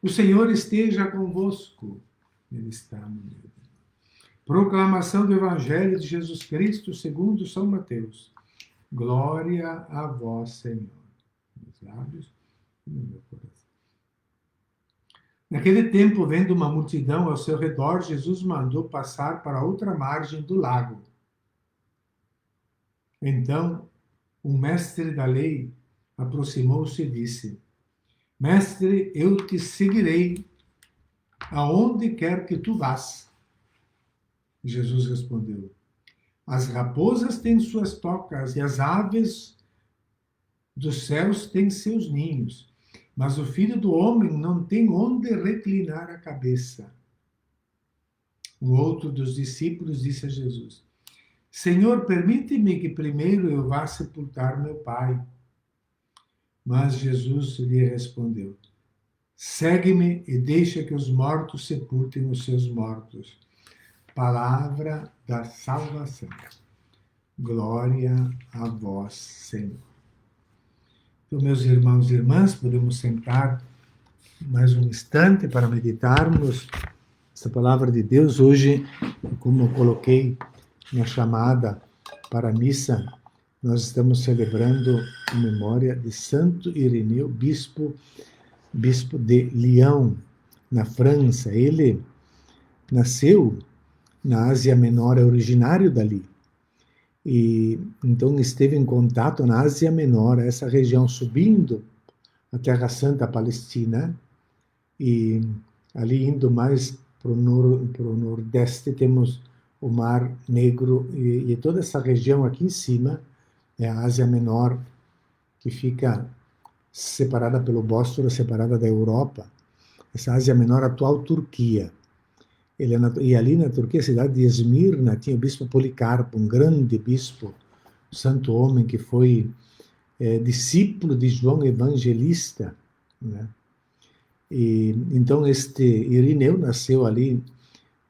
O Senhor esteja convosco. Ele está no meio. Proclamação do Evangelho de Jesus Cristo segundo São Mateus. Glória a vós, Senhor. Meus lábios e no meu coração. Naquele tempo, vendo uma multidão ao seu redor, Jesus mandou passar para a outra margem do lago. Então, um mestre da lei aproximou-se e disse: Mestre, eu te seguirei aonde quer que tu vás. Jesus respondeu: As raposas têm suas tocas e as aves dos céus têm seus ninhos, mas o Filho do Homem não tem onde reclinar a cabeça. Um outro dos discípulos disse a Jesus: Senhor, permite-me que primeiro eu vá sepultar meu pai. Mas Jesus lhe respondeu: Segue-me e deixa que os mortos sepultem os seus mortos. Palavra da salvação. Glória a vós, Senhor. Então, meus irmãos e irmãs, podemos sentar mais um instante para meditarmos essa palavra de Deus. Hoje, como eu coloquei na chamada para a missa, nós estamos celebrando a memória de Santo Irineu, bispo de Lyon, na França. Ele nasceu na Ásia Menor, é originário dali. E então esteve em contato na Ásia Menor, essa região, subindo a Terra Santa, a Palestina, e ali indo mais para o nordeste temos o Mar Negro, e toda essa região aqui em cima é a Ásia Menor, que fica separada pelo Bósforo, separada da Europa. Essa Ásia Menor, atual Turquia. E ali na Turquia, a cidade de Esmirna, tinha o bispo Policarpo, um grande bispo, santo homem que foi discípulo de João Evangelista, né? E então este Irineu nasceu ali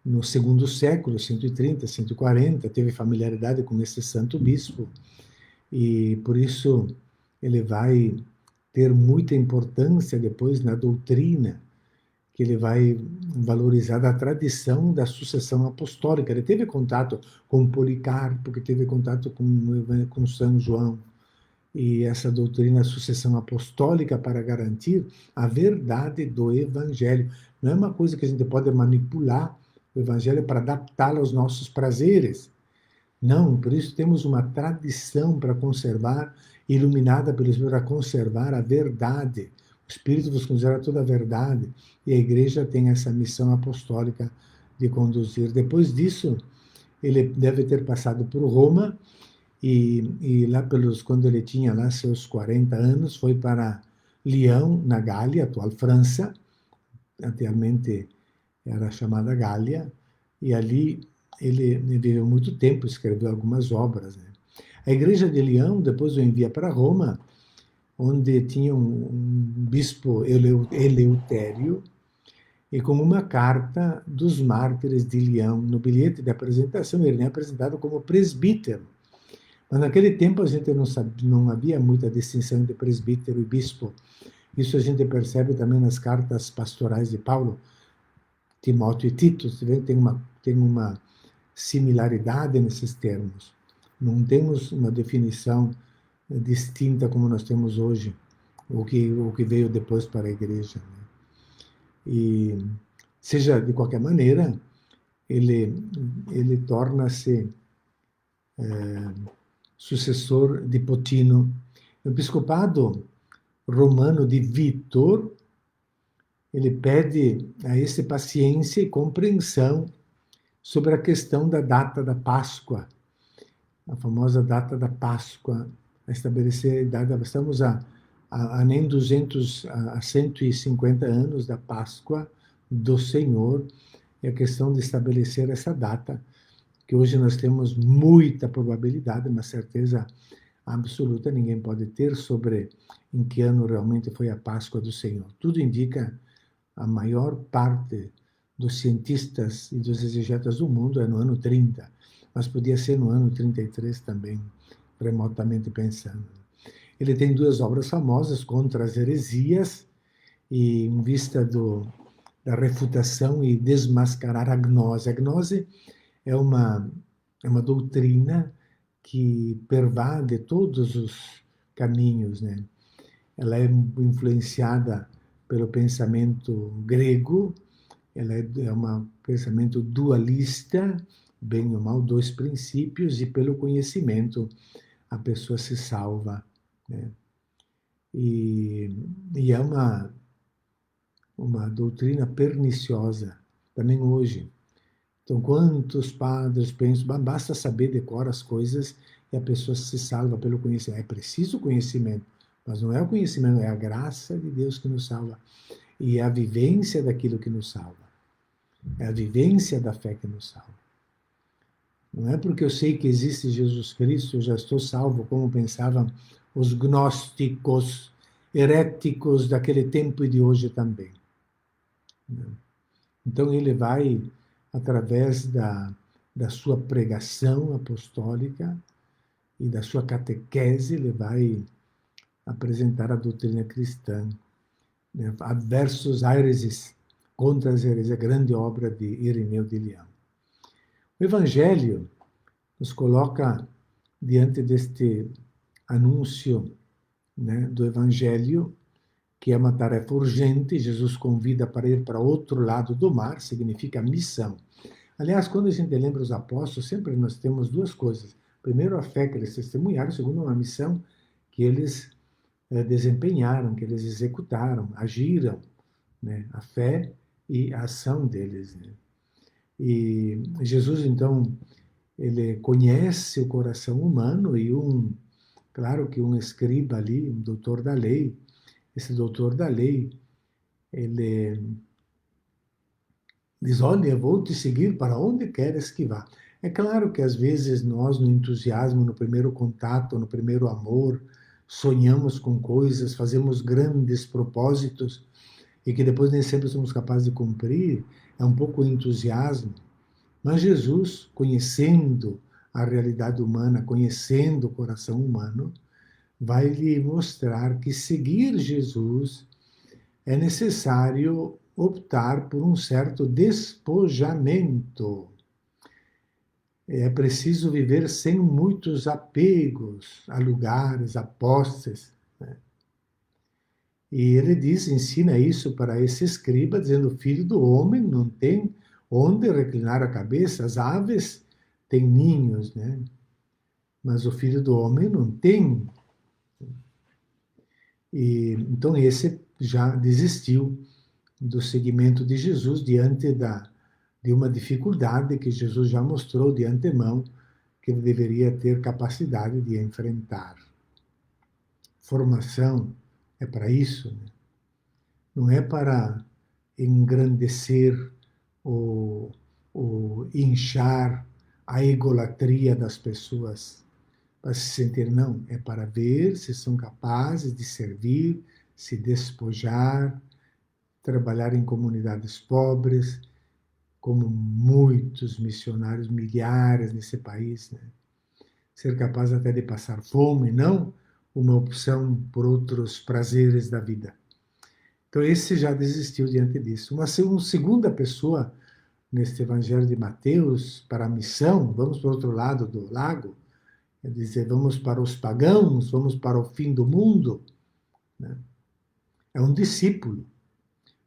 no segundo século, 130, 140, teve familiaridade com esse santo bispo, e por isso ele vai ter muita importância depois na doutrina, que ele vai valorizar da tradição da sucessão apostólica. Ele teve contato com Policarpo, que teve contato com São João, e essa doutrina da sucessão apostólica para garantir a verdade do Evangelho. Não é uma coisa que a gente pode manipular o Evangelho para adaptá-lo aos nossos prazeres. Não, por isso temos uma tradição para conservar, iluminada pelo Espírito, para conservar a verdade. O Espírito vos considera toda a verdade, e a Igreja tem essa missão apostólica de conduzir. Depois disso, ele deve ter passado por Roma, e lá quando ele tinha lá seus 40 anos, foi para Lyon, na Gália, atual França, anteriormente era chamada Gália, e ali ele viveu muito tempo, escreveu algumas obras, né? A Igreja de Lyon depois o envia para Roma, onde tinha um bispo Eleutério, e com uma carta dos mártires de Lyon, no bilhete de apresentação, ele é apresentado como presbítero. Mas naquele tempo a gente não havia muita distinção entre presbítero e bispo. Isso a gente percebe também nas cartas pastorais de Paulo, Timóteo e Tito. Você vê que tem uma similaridade nesses termos. Não temos uma definição distinta como nós temos hoje, o que veio depois para a Igreja, né? E, seja de qualquer maneira, ele torna-se sucessor de Potino. O episcopado romano de Vítor, ele pede a esse paciência e compreensão sobre a questão da data da Páscoa, a famosa data da Páscoa, a estabelecer a idade. Estamos a nem 150 anos da Páscoa do Senhor, e a questão de estabelecer essa data, que hoje nós temos muita probabilidade, uma certeza absoluta, ninguém pode ter sobre em que ano realmente foi a Páscoa do Senhor. Tudo indica, a maior parte dos cientistas e dos exegetas do mundo é no ano 30, mas podia ser no ano 33 também, remotamente pensando. Ele tem duas obras famosas contra as heresias, e em vista da refutação e desmascarar a gnose. A gnose é uma doutrina que pervade todos os caminhos, né? Ela é influenciada pelo pensamento grego, ela é um pensamento dualista, bem ou mal, dois princípios, e pelo conhecimento a pessoa se salva, né? E é uma doutrina perniciosa, também hoje. Então, quantos padres pensam, basta saber, decora as coisas e a pessoa se salva pelo conhecimento. É preciso conhecimento, mas não é o conhecimento, é a graça de Deus que nos salva. E é a vivência daquilo que nos salva. É a vivência da fé que nos salva. Não é porque eu sei que existe Jesus Cristo, eu já estou salvo, como pensavam os gnósticos, heréticos daquele tempo e de hoje também. Então ele vai, através da sua pregação apostólica e da sua catequese, ele vai apresentar a doutrina cristã, né? Adversus Aeresis, contra as heresias, a grande obra de Ireneu de Leão. O Evangelho nos coloca diante deste anúncio, né, do Evangelho, que é uma tarefa urgente. Jesus convida para ir para outro lado do mar, significa missão. Aliás, quando a gente lembra os apóstolos, sempre nós temos duas coisas. Primeiro, a fé que eles testemunharam. Segundo, uma missão que eles desempenharam, que eles executaram, agiram, né? A fé e a ação deles, né? E Jesus, então, ele conhece o coração humano e claro que um escriba ali, um doutor da lei, esse doutor da lei, ele diz, olha, eu vou te seguir para onde queres que vá. É claro que às vezes nós, no entusiasmo, no primeiro contato, no primeiro amor, sonhamos com coisas, fazemos grandes propósitos e que depois nem sempre somos capazes de cumprir, é um pouco o entusiasmo. Mas Jesus, conhecendo a realidade humana, conhecendo o coração humano, vai lhe mostrar que seguir Jesus é necessário optar por um certo despojamento. É preciso viver sem muitos apegos a lugares, a posses, né? E ele ensina isso para esse escriba, dizendo, o filho do homem não tem onde reclinar a cabeça, as aves têm ninhos, né? Mas o filho do homem não tem. E então esse já desistiu do seguimento de Jesus diante de uma dificuldade que Jesus já mostrou de antemão que ele deveria ter capacidade de enfrentar. Formação é para isso, né? Não é para engrandecer ou inchar a egolatria das pessoas, para se sentir, não, é para ver se são capazes de servir, se despojar, trabalhar em comunidades pobres, como muitos missionários, milhares nesse país, né? Ser capaz até de passar fome, não uma opção por outros prazeres da vida. Então, esse já desistiu diante disso. Uma segunda pessoa, neste Evangelho de Mateus, para a missão, vamos para o outro lado do lago, é dizer, vamos para os pagãos, vamos para o fim do mundo, né? É um discípulo,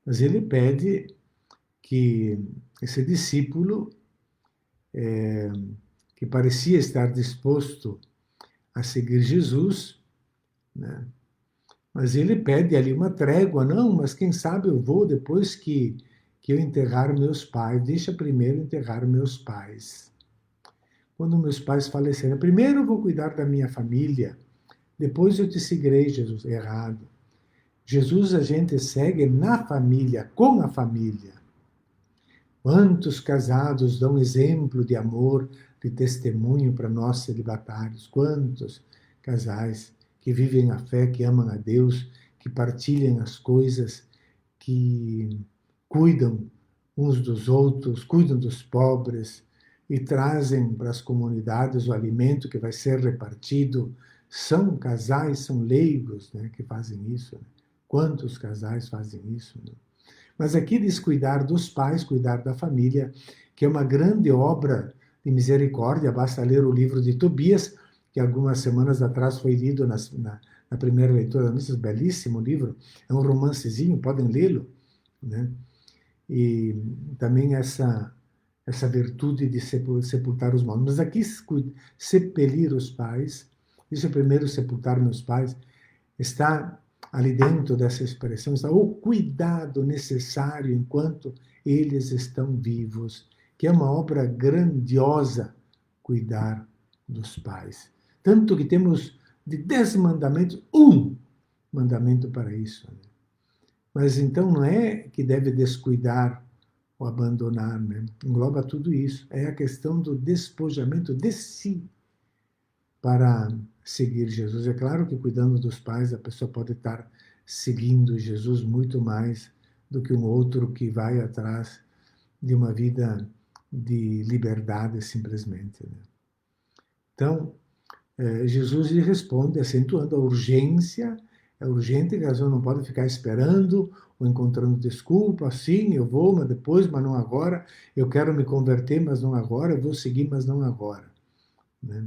mas ele pede que esse discípulo, que parecia estar disposto a seguir Jesus, né? Mas ele pede ali uma trégua, não, mas quem sabe eu vou depois que eu enterrar meus pais, deixa primeiro enterrar meus pais. Quando meus pais falecerem, primeiro eu vou cuidar da minha família, depois eu te seguirei, Jesus. Errado. Jesus a gente segue na família, com a família. Quantos casados dão exemplo de amor, de testemunho para nós celibatários? Quantos casais que vivem a fé, que amam a Deus, que partilham as coisas, que cuidam uns dos outros, cuidam dos pobres e trazem para as comunidades o alimento que vai ser repartido. São casais, são leigos, né, que fazem isso, né? Quantos casais fazem isso, né? Mas aqui diz cuidar dos pais, cuidar da família, que é uma grande obra de misericórdia. Basta ler o livro de Tobias, que algumas semanas atrás foi lido na primeira leitura da missa, belíssimo livro, é um romancezinho, podem lê-lo, né? E também essa virtude de sepultar os mortos. Mas aqui, sepelir os pais, isso é primeiro sepultar meus pais, está ali dentro dessa expressão, está o cuidado necessário enquanto eles estão vivos, que é uma obra grandiosa, cuidar dos pais. Tanto que temos de 10 mandamentos, um mandamento para isso. Mas então não é que deve descuidar ou abandonar, né? Engloba tudo isso. É a questão do despojamento de si para seguir Jesus. É claro que cuidando dos pais, a pessoa pode estar seguindo Jesus muito mais do que um outro que vai atrás de uma vida de liberdade, simplesmente, né? Então, Jesus lhe responde, acentuando a urgência. É urgente que a pessoa não pode ficar esperando ou encontrando desculpa. Sim, eu vou, mas depois, mas não agora. Eu quero me converter, mas não agora. Eu vou seguir, mas não agora, né?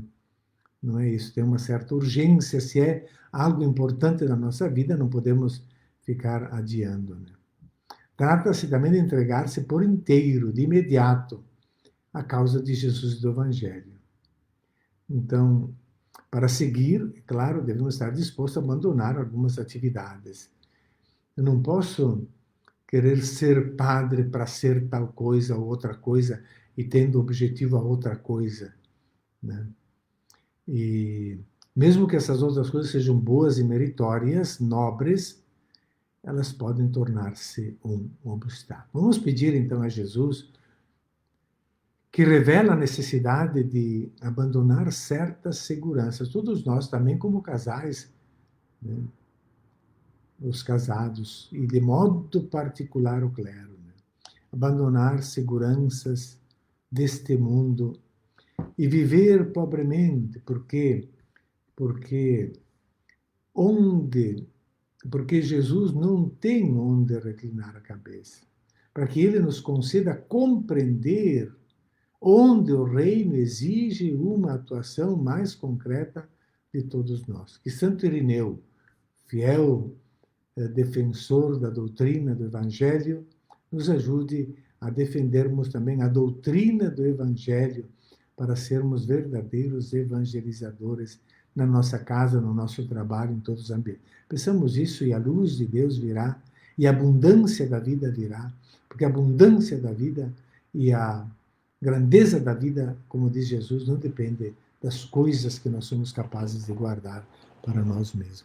Não é isso. Tem uma certa urgência. Se é algo importante na nossa vida, não podemos ficar adiando, né? Trata-se também de entregar-se por inteiro, de imediato, à causa de Jesus e do Evangelho. Então, para seguir, é claro, devemos estar dispostos a abandonar algumas atividades. Eu não posso querer ser padre para ser tal coisa ou outra coisa e tendo objetivo a outra coisa, né? E mesmo que essas outras coisas sejam boas e meritórias, nobres, elas podem tornar-se um obstáculo. Vamos pedir então a Jesus que revela a necessidade de abandonar certas seguranças. Todos nós, também como casais, né? Os casados, e de modo particular o clero, né? Abandonar seguranças deste mundo e viver pobremente, porque onde, porque Jesus não tem onde reclinar a cabeça, para que ele nos conceda compreender onde o reino exige uma atuação mais concreta de todos nós. Que Santo Irineu, fiel defensor da doutrina do Evangelho, nos ajude a defendermos também a doutrina do Evangelho para sermos verdadeiros evangelizadores na nossa casa, no nosso trabalho, em todos os ambientes. Pensamos isso e a luz de Deus virá e a abundância da vida virá, porque a abundância da vida e a grandeza da vida, como diz Jesus, não depende das coisas que nós somos capazes de guardar para nós mesmos.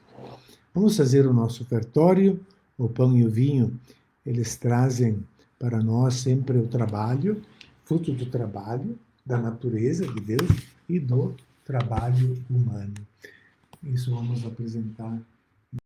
Vamos fazer o nosso ofertório. O pão e o vinho, eles trazem para nós sempre o trabalho, fruto do trabalho, da natureza de Deus e do trabalho humano. Isso vamos apresentar